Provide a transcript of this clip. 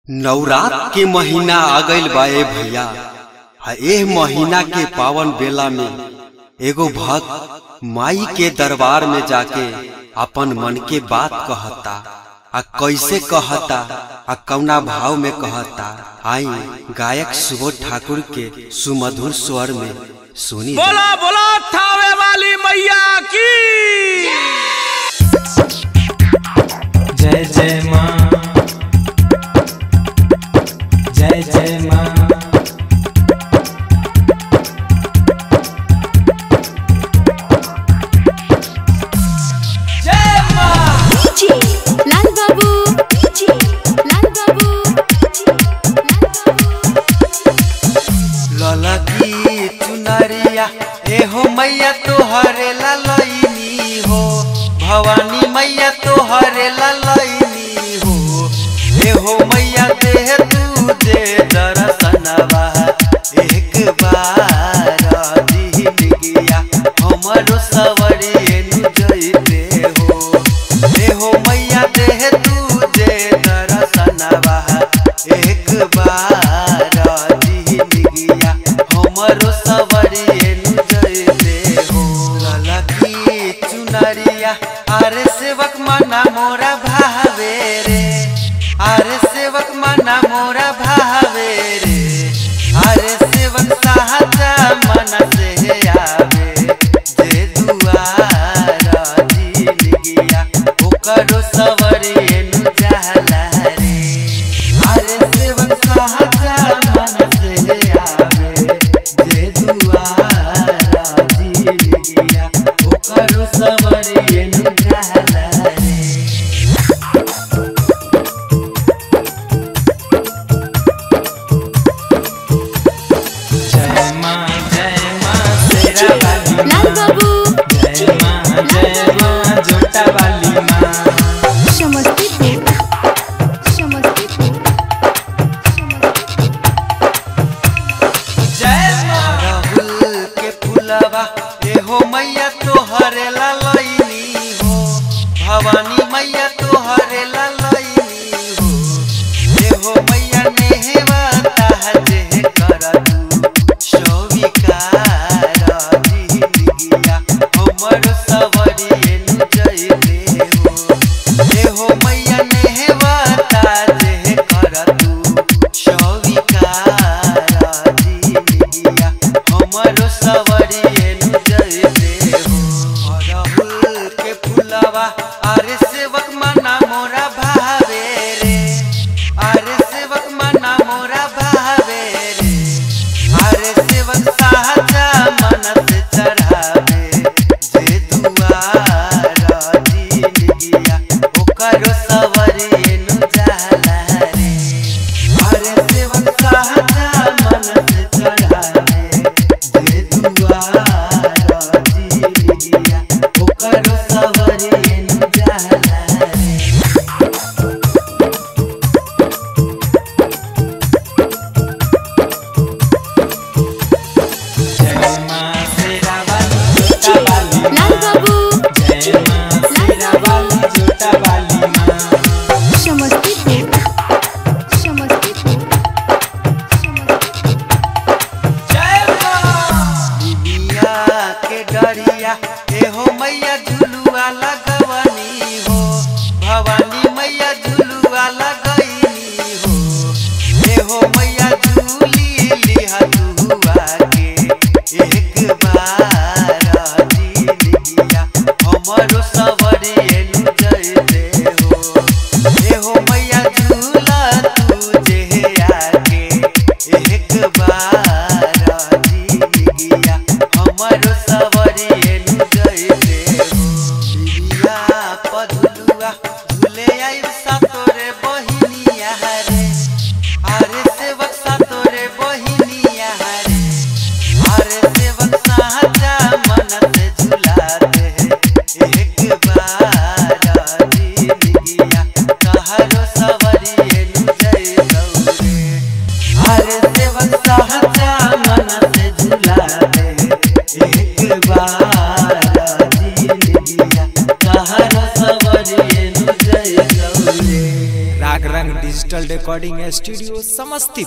नवरात के महीना आ गइल बा ए भैया। एह महीना के पावन बेला में एगो भक्त माई के दरबार में जाके अपन मन के बात कहता। आ कैसे कहता आ कौना भाव में कहता, आई गायक सुबोध ठाकुर के सुमधुर स्वर में सुनी। बोला बोला थावे वाली मैया की जय जय माँ, जय जय माँ। जय माँ। लाल बाबू, लाल बाबू, ललकी चुनरिया एहो मैया तोहरे ललैनी हो, भवानी मैया तोहरे ललैनी हो। एहो मैया देह तुझे दर्शनवा एक बार जिंदगिया हमरो सवरिए नु जइते हो। एहो मैया देह तुझे दर्शनवा एक बार जिंदगिया हमरो सवरिए नु जइते हो। ललकी चुनरिया अरे सेवक मना मोरा भावे रे, अरे सेवक मना मोरा भावे रे। अरे सेवक साहजा मन से आवे जे दुआर जिंदगिया ओकरो सवरिए नु जाला रे। अरे सेवक साहजा मन से आवे जे दुआर जिंदगिया ओकरो सवरिए नु जाला रे। जय माँ, जय माँ शेरा वाली लाल माँ। बाबू, जय माँ जोटा वाली माँ। समस्तीपुर, समस्तीपुर, जय माँ। राहुल के फुलवा एहो मैया तोहरे ललैनी हो, भवानी मैया तोहरे ललैनी हो। एहो मैया नेहवा ताजे कर तू शोभिकार जिंदगिया हमर सवरिए नु जइते हो। एहो मैया नेहवा ताजे कर तू शोभिकार जिंदगिया हमरो सवरिए नु जइते हो। राहुल के फुलवा अरे सेवक मना मोरा भावे रे, अरे सेवक मना मोरा भावे रे। अरे सेवक साहजा मन से चढ़ावे जे दुआर जिंदगिया ओकरो सवरिए नु जाला रे। अरे सेवक साहजा मन से चढ़ावे जे दुआर जिंदगिया ओकरो सवरिए नु जाला रे। जय माँ शेरा वाली जोटा वाली लाल माँ। बाबू, जय माँ शेरा वाली जोटा वाली माँ। समस्तीपुर, समस्तीपुर, जय माँ। दुनिया के डरिया एहो मैया झुलुआ लगवनी हो, भवानी मैया झुलुआ लगैनी हो। एहो मैया झूली लिहा दुआ के एक बार जिंदगिया हमरो सवरिए नु जइते हो। एहो मैया झूला तुझे आके एक बार जिंदगिया हमरो सवरिए नु जइते हो। बिरिया पधुलुआ झूले आइब सा तोरे बहिनिया रे। अरे सेवा रिकॉर्डिंग स्टूडियो समस्तीपुर।